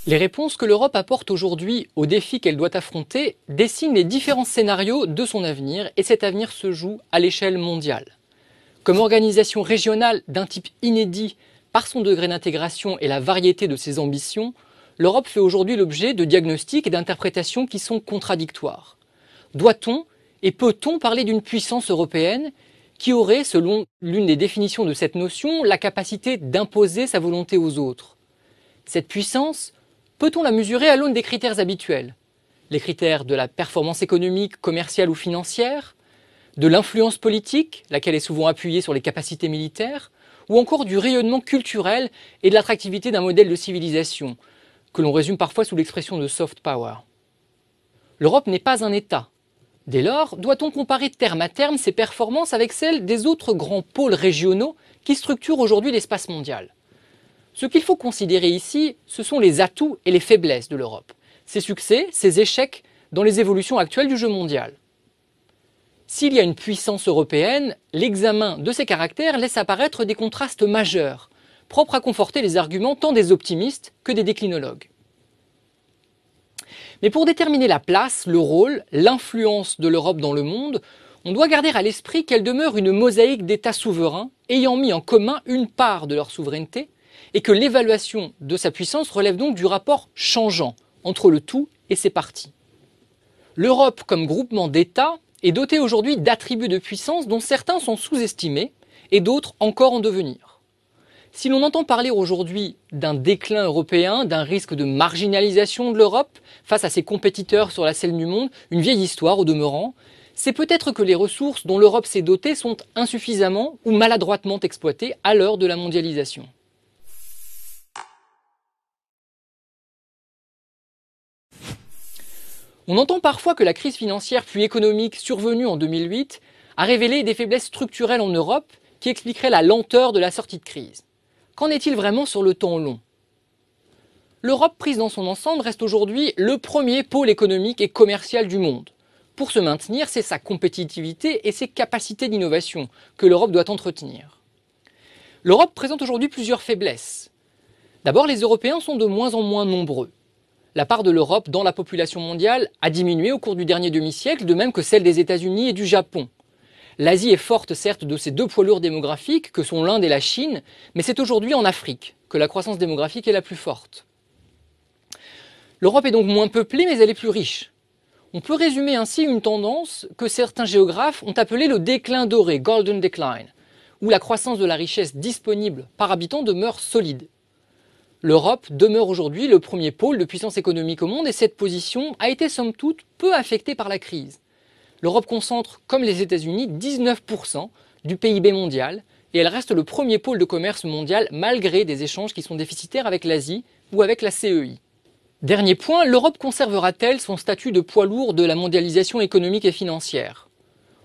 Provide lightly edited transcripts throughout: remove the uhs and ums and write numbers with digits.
Les réponses que l'Europe apporte aujourd'hui aux défis qu'elle doit affronter dessinent les différents scénarios de son avenir, et cet avenir se joue à l'échelle mondiale. Comme organisation régionale d'un type inédit par son degré d'intégration et la variété de ses ambitions, l'Europe fait aujourd'hui l'objet de diagnostics et d'interprétations qui sont contradictoires. Doit-on et peut-on parler d'une puissance européenne qui aurait, selon l'une des définitions de cette notion, la capacité d'imposer sa volonté aux autres? Cette puissance, peut-on la mesurer à l'aune des critères habituels? Les critères de la performance économique, commerciale ou financière, de l'influence politique, laquelle est souvent appuyée sur les capacités militaires, ou encore du rayonnement culturel et de l'attractivité d'un modèle de civilisation, que l'on résume parfois sous l'expression de soft power. L'Europe n'est pas un État. Dès lors, doit-on comparer terme à terme ses performances avec celles des autres grands pôles régionaux qui structurent aujourd'hui l'espace mondial? Ce qu'il faut considérer ici, ce sont les atouts et les faiblesses de l'Europe, ses succès, ses échecs dans les évolutions actuelles du jeu mondial. S'il y a une puissance européenne, l'examen de ses caractères laisse apparaître des contrastes majeurs, propres à conforter les arguments tant des optimistes que des déclinologues. Mais pour déterminer la place, le rôle, l'influence de l'Europe dans le monde, on doit garder à l'esprit qu'elle demeure une mosaïque d'États souverains ayant mis en commun une part de leur souveraineté, et que l'évaluation de sa puissance relève donc du rapport changeant entre le tout et ses parties. L'Europe, comme groupement d'États, est dotée aujourd'hui d'attributs de puissance dont certains sont sous-estimés et d'autres encore en devenir. Si l'on entend parler aujourd'hui d'un déclin européen, d'un risque de marginalisation de l'Europe face à ses compétiteurs sur la scène du monde, une vieille histoire au demeurant, c'est peut-être que les ressources dont l'Europe s'est dotée sont insuffisamment ou maladroitement exploitées à l'heure de la mondialisation. On entend parfois que la crise financière puis économique survenue en 2008 a révélé des faiblesses structurelles en Europe qui expliqueraient la lenteur de la sortie de crise. Qu'en est-il vraiment sur le temps long? L'Europe prise dans son ensemble reste aujourd'hui le premier pôle économique et commercial du monde. Pour se maintenir, c'est sa compétitivité et ses capacités d'innovation que l'Europe doit entretenir. L'Europe présente aujourd'hui plusieurs faiblesses. D'abord, les Européens sont de moins en moins nombreux. La part de l'Europe dans la population mondiale a diminué au cours du dernier demi-siècle, de même que celle des États-Unis et du Japon. L'Asie est forte certes de ses deux poids lourds démographiques que sont l'Inde et la Chine, mais c'est aujourd'hui en Afrique que la croissance démographique est la plus forte. L'Europe est donc moins peuplée, mais elle est plus riche. On peut résumer ainsi une tendance que certains géographes ont appelée le déclin doré, Golden Decline, où la croissance de la richesse disponible par habitant demeure solide. L'Europe demeure aujourd'hui le premier pôle de puissance économique au monde et cette position a été somme toute peu affectée par la crise. L'Europe concentre, comme les États-Unis, 19% du PIB mondial et elle reste le premier pôle de commerce mondial malgré des échanges qui sont déficitaires avec l'Asie ou avec la CEI. Dernier point, l'Europe conservera-t-elle son statut de poids lourd de la mondialisation économique et financière?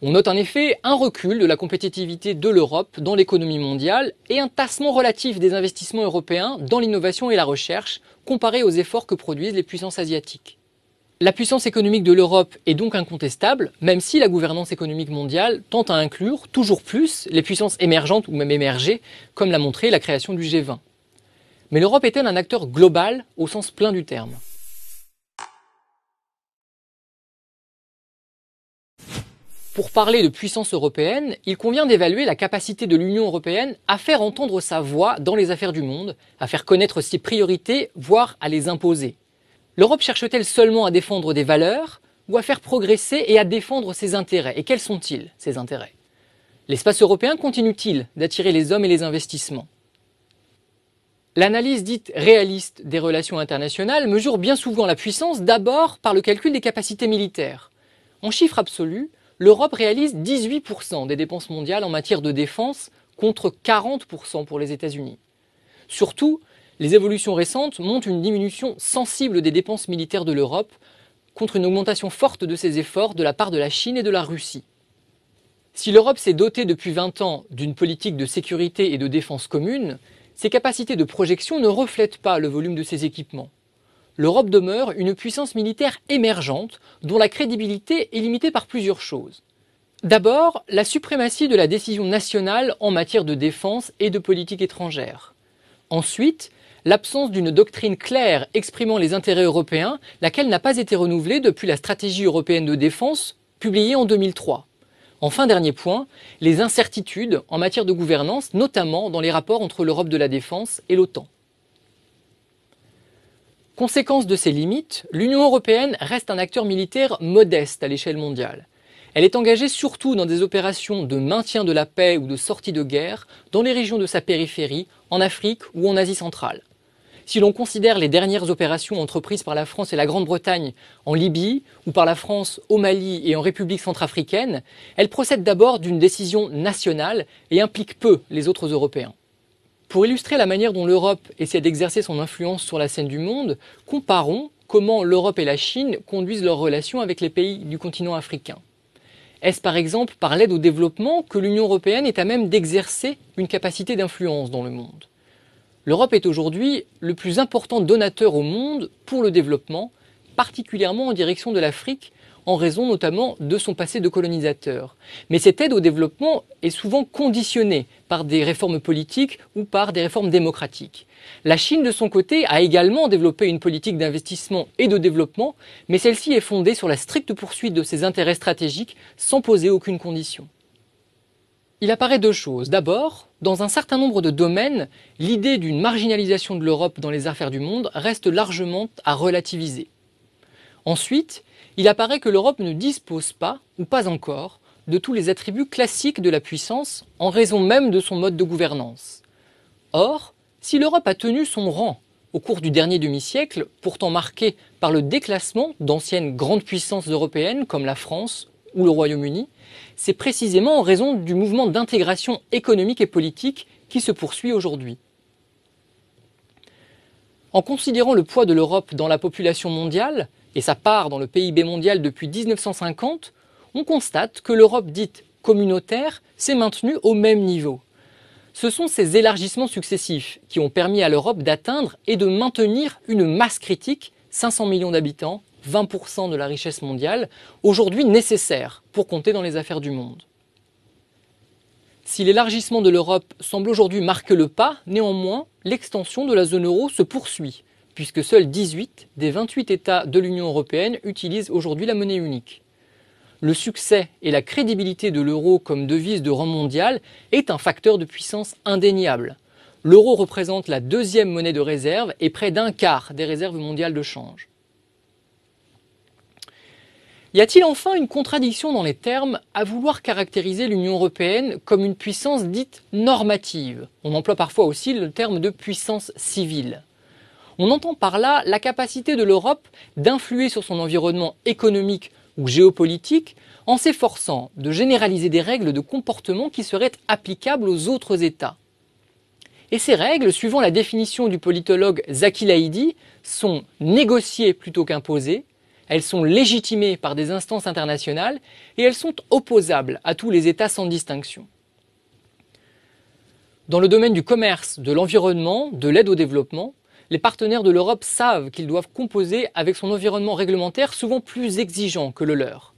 On note en effet un recul de la compétitivité de l'Europe dans l'économie mondiale et un tassement relatif des investissements européens dans l'innovation et la recherche comparé aux efforts que produisent les puissances asiatiques. La puissance économique de l'Europe est donc incontestable, même si la gouvernance économique mondiale tente à inclure toujours plus les puissances émergentes ou même émergées, comme l'a montré la création du G20. Mais l'Europe est-elle un acteur global au sens plein du terme? Pour parler de puissance européenne, il convient d'évaluer la capacité de l'Union européenne à faire entendre sa voix dans les affaires du monde, à faire connaître ses priorités, voire à les imposer. L'Europe cherche-t-elle seulement à défendre des valeurs ou à faire progresser et à défendre ses intérêts? Et quels sont-ils, ces intérêts? L'espace européen continue-t-il d'attirer les hommes et les investissements? L'analyse dite réaliste des relations internationales mesure bien souvent la puissance d'abord par le calcul des capacités militaires. En chiffres absolus, l'Europe réalise 18% des dépenses mondiales en matière de défense contre 40% pour les États-Unis. Surtout, les évolutions récentes montrent une diminution sensible des dépenses militaires de l'Europe contre une augmentation forte de ses efforts de la part de la Chine et de la Russie. Si l'Europe s'est dotée depuis 20 ans d'une politique de sécurité et de défense commune, ses capacités de projection ne reflètent pas le volume de ses équipements. L'Europe demeure une puissance militaire émergente dont la crédibilité est limitée par plusieurs choses. D'abord, la suprématie de la décision nationale en matière de défense et de politique étrangère. Ensuite, l'absence d'une doctrine claire exprimant les intérêts européens, laquelle n'a pas été renouvelée depuis la stratégie européenne de défense publiée en 2003. Enfin, dernier point, les incertitudes en matière de gouvernance, notamment dans les rapports entre l'Europe de la défense et l'OTAN. Conséquence de ces limites, l'Union européenne reste un acteur militaire modeste à l'échelle mondiale. Elle est engagée surtout dans des opérations de maintien de la paix ou de sortie de guerre dans les régions de sa périphérie, en Afrique ou en Asie centrale. Si l'on considère les dernières opérations entreprises par la France et la Grande-Bretagne en Libye ou par la France au Mali et en République centrafricaine, elles procèdent d'abord d'une décision nationale et impliquent peu les autres Européens. Pour illustrer la manière dont l'Europe essaie d'exercer son influence sur la scène du monde, comparons comment l'Europe et la Chine conduisent leurs relations avec les pays du continent africain. Est-ce par exemple par l'aide au développement que l'Union européenne est à même d'exercer une capacité d'influence dans le monde ? L'Europe est aujourd'hui le plus important donateur au monde pour le développement, particulièrement en direction de l'Afrique, en raison notamment de son passé de colonisateur. Mais cette aide au développement est souvent conditionnée par des réformes politiques ou par des réformes démocratiques. La Chine, de son côté, a également développé une politique d'investissement et de développement, mais celle-ci est fondée sur la stricte poursuite de ses intérêts stratégiques sans poser aucune condition. Il apparaît deux choses. D'abord, dans un certain nombre de domaines, l'idée d'une marginalisation de l'Europe dans les affaires du monde reste largement à relativiser. Ensuite, il apparaît que l'Europe ne dispose pas, ou pas encore, de tous les attributs classiques de la puissance en raison même de son mode de gouvernance. Or, si l'Europe a tenu son rang au cours du dernier demi-siècle, pourtant marqué par le déclassement d'anciennes grandes puissances européennes comme la France ou le Royaume-Uni, c'est précisément en raison du mouvement d'intégration économique et politique qui se poursuit aujourd'hui. En considérant le poids de l'Europe dans la population mondiale et sa part dans le PIB mondial depuis 1950, on constate que l'Europe dite communautaire s'est maintenue au même niveau. Ce sont ces élargissements successifs qui ont permis à l'Europe d'atteindre et de maintenir une masse critique, 500 millions d'habitants, 20% de la richesse mondiale, aujourd'hui nécessaire pour compter dans les affaires du monde. Si l'élargissement de l'Europe semble aujourd'hui marquer le pas, néanmoins, l'extension de la zone euro se poursuit, puisque seuls 18 des 28 États de l'Union européenne utilisent aujourd'hui la monnaie unique. Le succès et la crédibilité de l'euro comme devise de rang mondial est un facteur de puissance indéniable. L'euro représente la deuxième monnaie de réserve et près d'un quart des réserves mondiales de change. Y a-t-il enfin une contradiction dans les termes à vouloir caractériser l'Union européenne comme une puissance dite normative ? On emploie parfois aussi le terme de puissance civile. On entend par là la capacité de l'Europe d'influer sur son environnement économique ou géopolitique en s'efforçant de généraliser des règles de comportement qui seraient applicables aux autres États. Et ces règles, suivant la définition du politologue Zaki Laïdi, sont négociées plutôt qu'imposées. Elles sont légitimées par des instances internationales et elles sont opposables à tous les États sans distinction. Dans le domaine du commerce, de l'environnement, de l'aide au développement, les partenaires de l'Europe savent qu'ils doivent composer avec son environnement réglementaire souvent plus exigeant que le leur.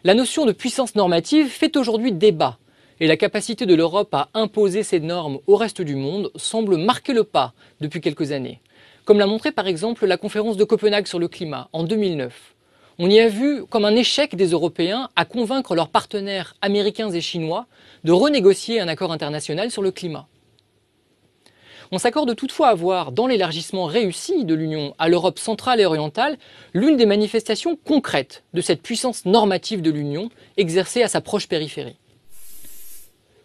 La notion de puissance normative fait aujourd'hui débat et la capacité de l'Europe à imposer ces normes au reste du monde semble marquer le pas depuis quelques années. Comme l'a montré par exemple la conférence de Copenhague sur le climat en 2009. On y a vu comme un échec des Européens à convaincre leurs partenaires américains et chinois de renégocier un accord international sur le climat. On s'accorde toutefois à voir dans l'élargissement réussi de l'Union à l'Europe centrale et orientale l'une des manifestations concrètes de cette puissance normative de l'Union exercée à sa proche périphérie.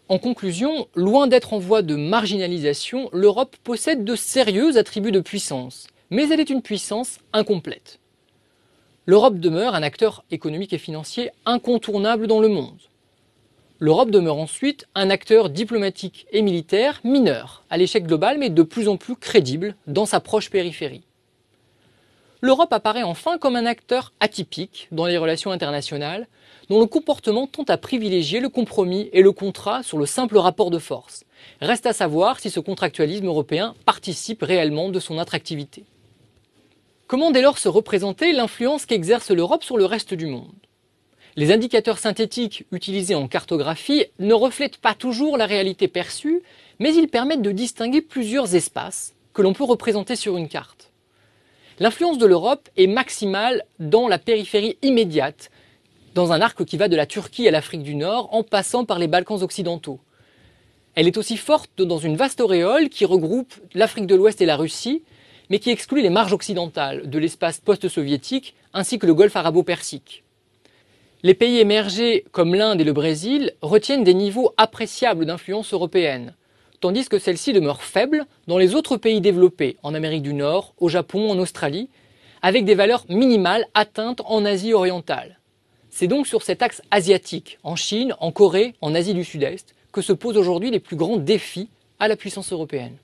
En conclusion, loin d'être en voie de marginalisation, l'Europe possède de sérieux attributs de puissance, mais elle est une puissance incomplète. L'Europe demeure un acteur économique et financier incontournable dans le monde. L'Europe demeure ensuite un acteur diplomatique et militaire mineur à l'échec global, mais de plus en plus crédible dans sa proche périphérie. L'Europe apparaît enfin comme un acteur atypique dans les relations internationales, dont le comportement tend à privilégier le compromis et le contrat sur le simple rapport de force. Reste à savoir si ce contractualisme européen participe réellement de son attractivité. Comment dès lors se représenter l'influence qu'exerce l'Europe sur le reste du monde ? Les indicateurs synthétiques utilisés en cartographie ne reflètent pas toujours la réalité perçue, mais ils permettent de distinguer plusieurs espaces que l'on peut représenter sur une carte. L'influence de l'Europe est maximale dans la périphérie immédiate, dans un arc qui va de la Turquie à l'Afrique du Nord en passant par les Balkans occidentaux. Elle est aussi forte dans une vaste auréole qui regroupe l'Afrique de l'Ouest et la Russie, mais qui exclut les marges occidentales de l'espace post-soviétique ainsi que le Golfe arabo-persique. Les pays émergés comme l'Inde et le Brésil retiennent des niveaux appréciables d'influence européenne, tandis que celle-ci demeure faible dans les autres pays développés, en Amérique du Nord, au Japon, en Australie, avec des valeurs minimales atteintes en Asie orientale. C'est donc sur cet axe asiatique, en Chine, en Corée, en Asie du Sud-Est, que se posent aujourd'hui les plus grands défis à la puissance européenne.